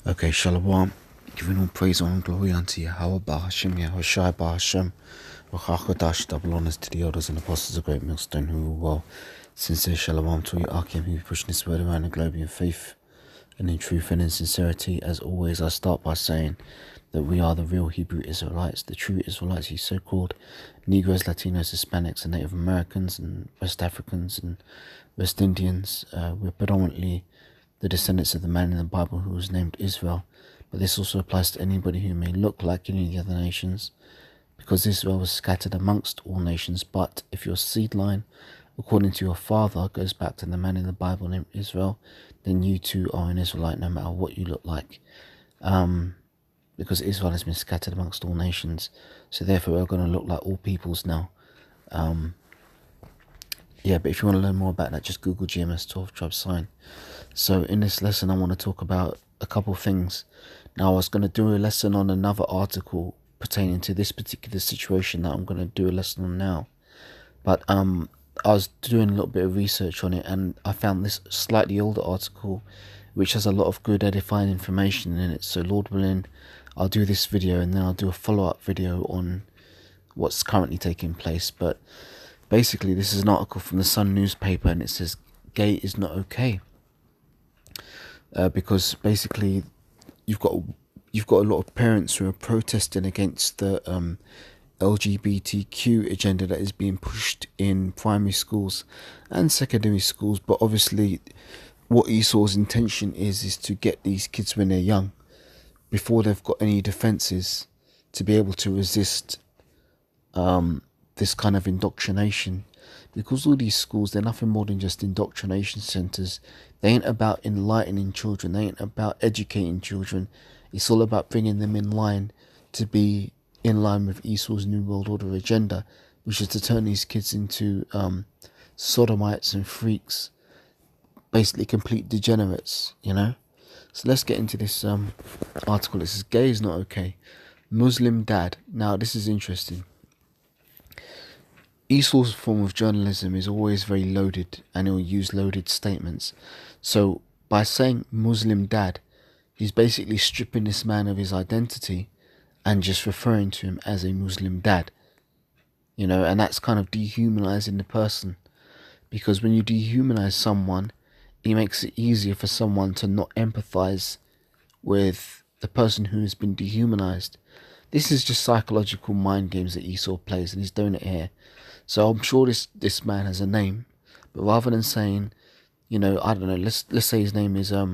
Okay, Shalom. Giving all praise, honor, and glory unto Yahweh, Bahashem, Yahushai, Bahashem, Wachakodash, double honors to the elders and apostles of Great Millstone who rule well. Sincere Shalom to you, Akim, who pushing this word around the globe in faith and in truth and in sincerity. As always, I start by saying that we are the real Hebrew Israelites, the true Israelites, you so-called Negroes, Latinos, Hispanics, and Native Americans, and West Africans, and West Indians. We're predominantly the descendants of the man in the Bible who was named Israel, but this also applies to anybody who may look like any of the other nations, because Israel was scattered amongst all nations. But if your seed line, according to your father, goes back to the man in the Bible named Israel, then you too are an Israelite, no matter what you look like, because Israel has been scattered amongst all nations, so therefore we're going to look like all peoples now. But if you want to learn more about that, just Google GMS 12 tribe sign. So in this lesson, I want to talk about a couple of things. Now, I was going to do a lesson on another article pertaining to this particular situation that I'm going to do a lesson on now. But I was doing a little bit of research on it, and I found this slightly older article, which has a lot of good edifying information in it. So Lord willing, I'll do this video, and then I'll do a follow-up video on what's currently taking place. But basically, this is an article from the Sun newspaper, and it says, gay is not okay. Because basically, you've got a lot of parents who are protesting against the LGBTQ agenda that is being pushed in primary schools and secondary schools. But obviously, what Esau's intention is to get these kids when they're young, before they've got any defences, to be able to resist this kind of indoctrination. Because all these schools, they're nothing more than just indoctrination centres. They ain't about enlightening children. They ain't about educating children. It's all about bringing them in line to be in line with Esau's New World Order agenda, which is to turn these kids into sodomites and freaks, basically complete degenerates, you know. So let's get into this article. It says, gay is not okay. Muslim dad. Now, this is interesting. Esau's form of journalism is always very loaded, and he'll use loaded statements. So by saying Muslim dad, he's basically stripping this man of his identity and just referring to him as a Muslim dad. You know, and that's kind of dehumanizing the person. Because when you dehumanize someone, it makes it easier for someone to not empathize with the person who has been dehumanized. This is just psychological mind games that Esau plays, and he's doing it here. So I'm sure this man has a name, but rather than saying, you know, I don't know, let's say his name is let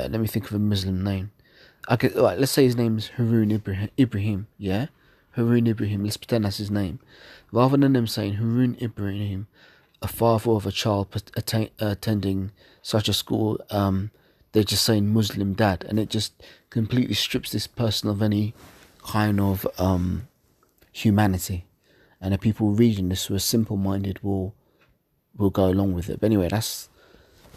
me think of a Muslim name. Okay, all right, let's say his name is Harun Ibrahim, yeah? Harun Ibrahim, let's pretend that's his name. Rather than them saying Harun Ibrahim, a father of a child attending such a school, they're just saying Muslim dad, and it just completely strips this person of any kind of humanity. And the people reading this who are simple-minded will go along with it. But anyway, that's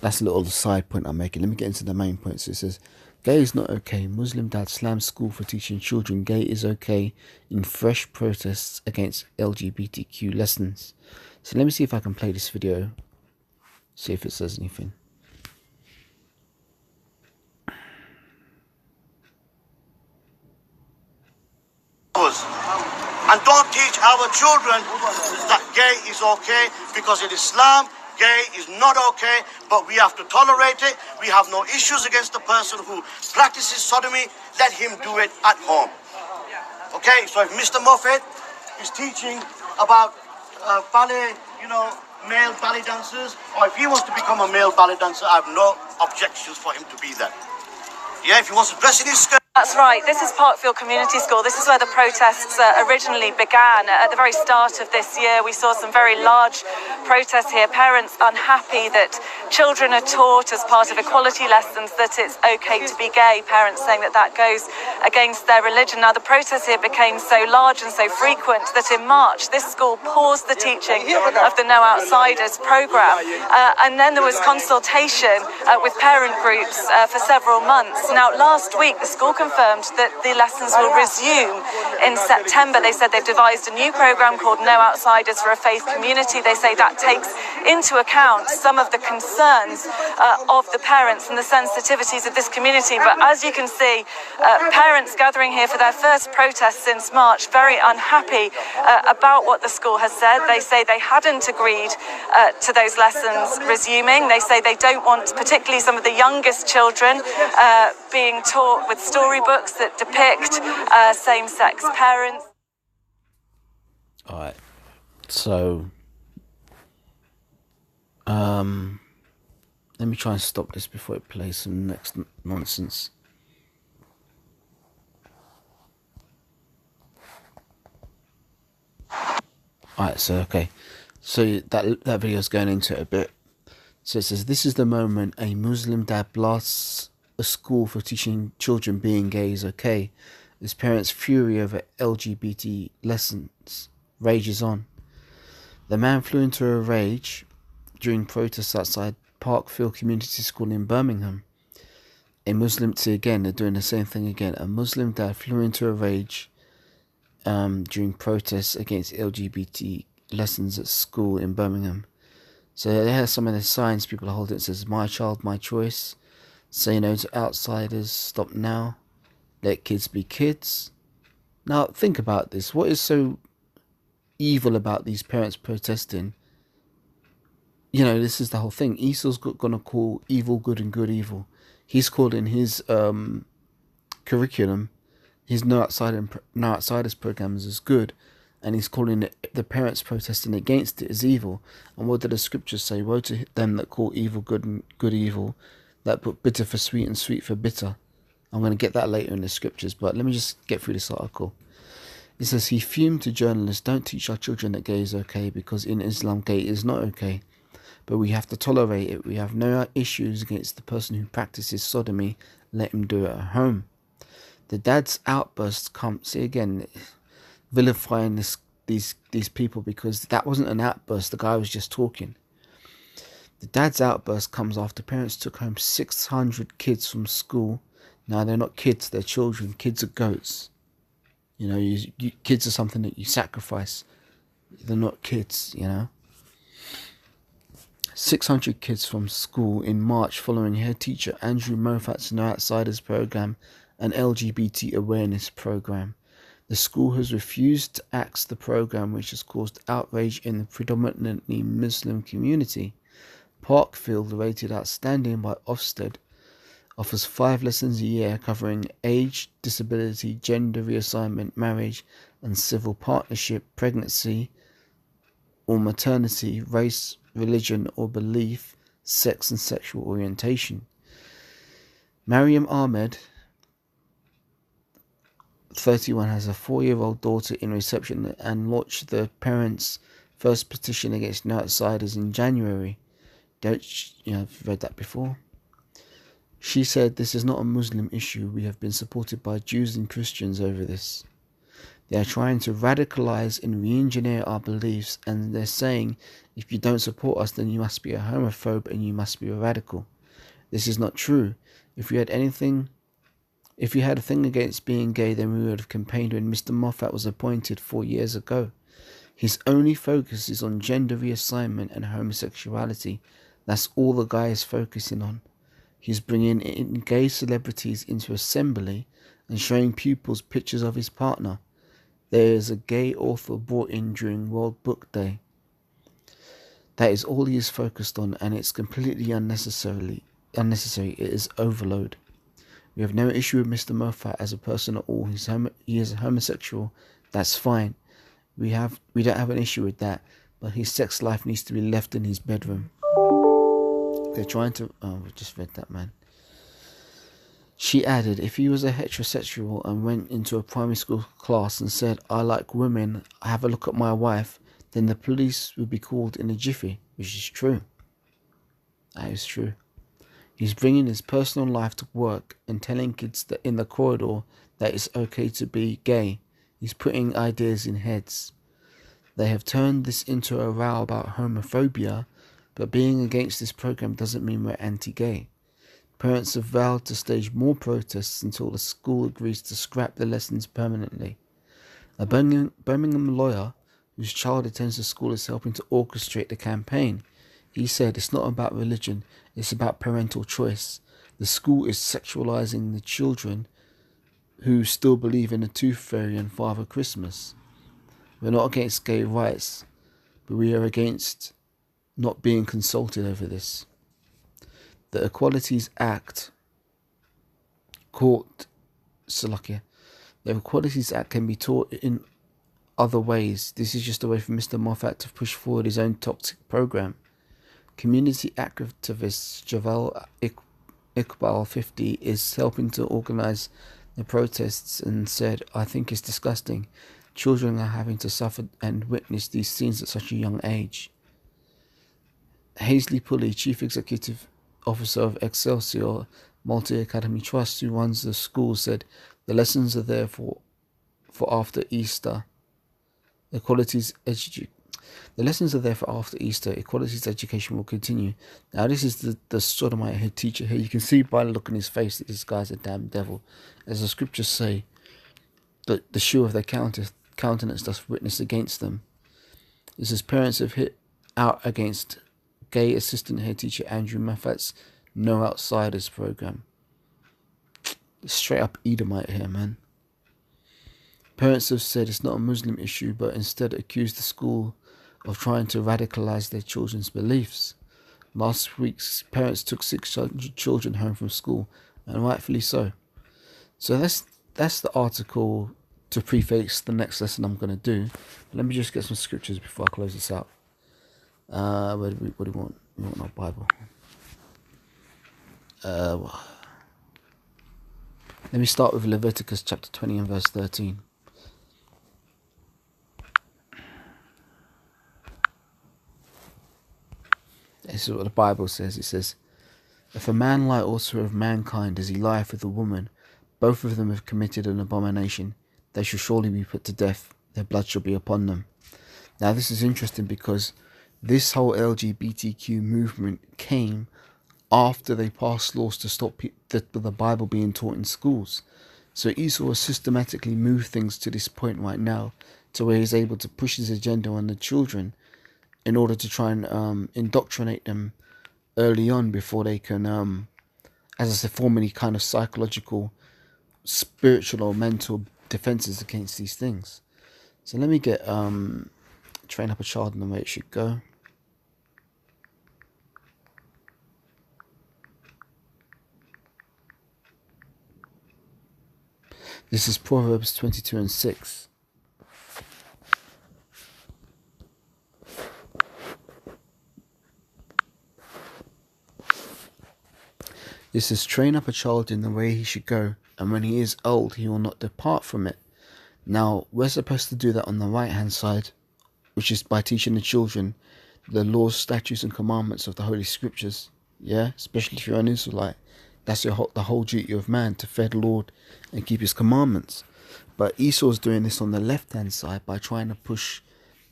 a little side point I'm making. Let me get into the main point. So it says, gay is not okay. Muslim dad slams school for teaching children gay is okay in fresh protests against LGBTQ lessons. So let me see if I can play this video, see if it says anything. And don't teach our children that gay is okay, because in Islam, gay is not okay, but we have to tolerate it. We have no issues against the person who practices sodomy. Let him do it at home. Okay, so if Mr. Moffat is teaching about ballet, you know, male ballet dancers, or if he wants to become a male ballet dancer, I have no objections for him to be that. Yeah, if he wants to dress in his skirt. That's right. This is Parkfield Community School. This is where the protests originally began. At the very start of this year, we saw some very large protests here. Parents unhappy that children are taught as part of equality lessons that it's okay to be gay. Parents saying that that goes against their religion. Now, the protests here became so large and so frequent that in March, this school paused the teaching of the No Outsiders programme. And then there was consultation with parent groups for several months. Now, last week, the school confirmed that the lessons will resume in September. They said they've devised a new program called No Outsiders for a Faith Community. They say that takes into account some of the concerns of the parents and the sensitivities of this community. But as you can see, parents gathering here for their first protest since March, very unhappy about what the school has said. They say they hadn't agreed to those lessons resuming. They say they don't want particularly some of the youngest children being taught with storybooks that depict same-sex parents. All right, so let me try and stop this before it plays some next nonsense. Alright, so okay. So that video's going into it a bit. So it says, this is the moment a Muslim dad blasts a school for teaching children being gay is okay. His parents' fury over LGBT lessons rages on. The man flew into a rage during protests outside Parkfield Community School in Birmingham. A Muslim, they're doing the same thing again. A Muslim dad flew into a rage during protests against LGBT lessons at school in Birmingham. So they have some of the signs people are holding. It says, "My child, my choice. Say no to outsiders. Stop now. Let kids be kids." Now think about this. What is so evil about these parents protesting? You know, this is the whole thing. Esau's gonna call evil good and good evil. He's called in his curriculum, his No Outsiders programs is good, and he's calling the parents protesting against it as evil. And what did the scriptures say? Woe to them that call evil good and good evil, that put bitter for sweet and sweet for bitter. I'm going to get that later in the scriptures, but let me just get through this article. It says, he fumed to journalists, "Don't teach our children that gay is okay, because in Islam gay is not okay. But we have to tolerate it. We have no issues against the person who practices sodomy. Let him do it at home." The dad's outburst comes, see again, vilifying these people, because that wasn't an outburst. The guy was just talking. The dad's outburst comes after parents took home 600 kids from school. Now, they're not kids, they're children. Kids are goats. You know, kids are something that you sacrifice. They're not kids, you know. 600 kids from school in March following head teacher Andrew Moffat's No Outsiders program and LGBT awareness program. The school has refused to axe the program, which has caused outrage in the predominantly Muslim community. Parkfield, rated outstanding by Ofsted, offers 5 lessons a year covering age, disability, gender reassignment, marriage and civil partnership, pregnancy or maternity, race, religion or belief, sex and sexual orientation. Mariam Ahmed, 31, has a 4-year-old daughter in reception and launched the parents' first petition against No Outsiders in January. I've read that before. She said, "This is not a Muslim issue. We have been supported by Jews and Christians over this. They are trying to radicalize and re-engineer our beliefs, and they're saying, if you don't support us, then you must be a homophobe and you must be a radical. This is not true. If you had a thing against being gay, then we would have campaigned when Mr. Moffat was appointed 4 years ago. His only focus is on gender reassignment and homosexuality. That's all the guy is focusing on. He's bringing in gay celebrities into assembly and showing pupils pictures of his partner. There is a gay author brought in during World Book Day. That is all he is focused on, and it's completely unnecessary. It is overload. We have no issue with Mr. Moffat as a person at all. He is a homosexual. That's fine. We don't have an issue with that, but his sex life needs to be left in his bedroom. They're trying to... Oh, we just read that, man. She added, if he was a heterosexual and went into a primary school class and said, "I like women, have a look at my wife," then the police would be called in a jiffy, which is true. That is true. He's bringing his personal life to work and telling kids that in the corridor that it's okay to be gay. He's putting ideas in heads. They have turned this into a row about homophobia, but being against this program doesn't mean we're anti-gay. Parents have vowed to stage more protests until the school agrees to scrap the lessons permanently. A Birmingham lawyer whose child attends the school is helping to orchestrate the campaign. He said, "It's not about religion, it's about parental choice. The school is sexualizing the children who still believe in the Tooth Fairy and Father Christmas. We're not against gay rights, but we are against not being consulted over this." The Equalities Act The Equalities Act can be taught in other ways. This is just a way for Mr. Moffat to push forward his own toxic program. Community activist Javel Iqbal 50 is helping to organize the protests and said, "I think it's disgusting. Children are having to suffer and witness these scenes at such a young age." Hazley Pulley, Chief Executive Officer of Excelsior Multi-Academy Trust, who runs the school, said, "The lessons are there for after Easter. The lessons are there for after Easter. Equalities education will continue." Now, this is the sodomite head teacher here. You can see by the look on his face that this guy's a damn devil. As the scriptures say, that the shoe of their countenance does witness against them. This is parents have hit out against gay assistant head teacher Andrew Moffat's No Outsiders program. Straight up Edomite here, man. Parents have said it's not a Muslim issue, but instead accused the school of trying to radicalize their children's beliefs. Last week, parents took 600 children home from school, and rightfully so. So that's the article to preface the next lesson I'm going to do. Let me just get some scriptures before I close this out. What do we want? We want our Bible. Let me start with Leviticus chapter 20 and verse 13. This is what the Bible says. It says, "If a man lie also with mankind as he lieth with a woman, both of them have committed an abomination. They shall surely be put to death. Their blood shall be upon them." Now this is interesting because this whole LGBTQ movement came after they passed laws to stop the Bible being taught in schools. So Esau has systematically moved things to this point right now to where he's able to push his agenda on the children in order to try and indoctrinate them early on before they can, as I said, form any kind of psychological, spiritual or mental defenses against these things. So let me get train up a child in the way it should go. This is Proverbs 22 and 6. This is, "Train up a child in the way he should go, and when he is old, he will not depart from it." Now, we're supposed to do that on the right-hand side, which is by teaching the children the laws, statutes, and commandments of the Holy Scriptures. Yeah, especially if you're an Israelite. That's the whole duty of man, to fear the Lord and keep his commandments. But Esau's doing this on the left-hand side by trying to push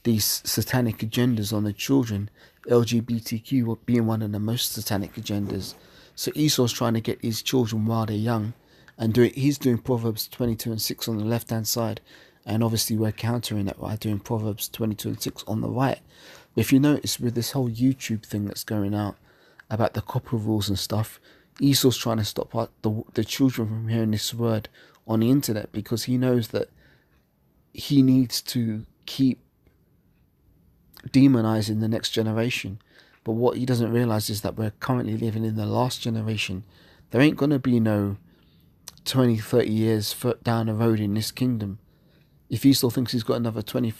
these satanic agendas on the children, LGBTQ being one of the most satanic agendas. So Esau's trying to get his children while they're young, and he's doing Proverbs 22 and 6 on the left-hand side, and obviously we're countering that by doing Proverbs 22 and 6 on the right. If you notice with this whole YouTube thing that's going out about the copper rules and stuff, Esau's trying to stop the children from hearing this word on the internet because he knows that he needs to keep demonizing the next generation. But what he doesn't realize is that we're currently living in the last generation. There ain't going to be no 20, 30 years down the road in this kingdom. If Esau thinks he's got another 20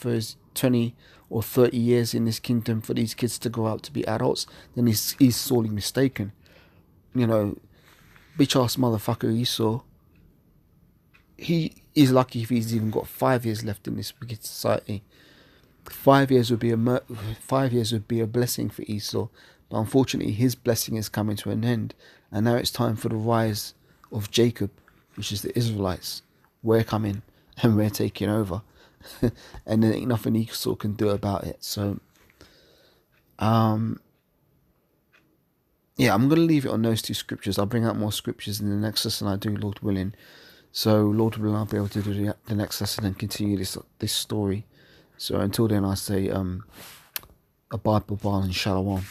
or 30 years in this kingdom for these kids to grow up to be adults, then he's sorely mistaken. You know, bitch ass motherfucker Esau, he is lucky if he's even got 5 years left in this wicked society. 5 years would be a blessing for Esau, but unfortunately his blessing is coming to an end, and now it's time for the rise of Jacob, which is the Israelites. We're coming and we're taking over, and there ain't nothing Esau can do about it. So yeah, I'm going to leave it on those 2 scriptures. I'll bring out more scriptures in the next lesson I do, Lord willing. So, Lord willing, I'll be able to do the next lesson and continue this story. So, until then, I say, a Bible bar and shalom.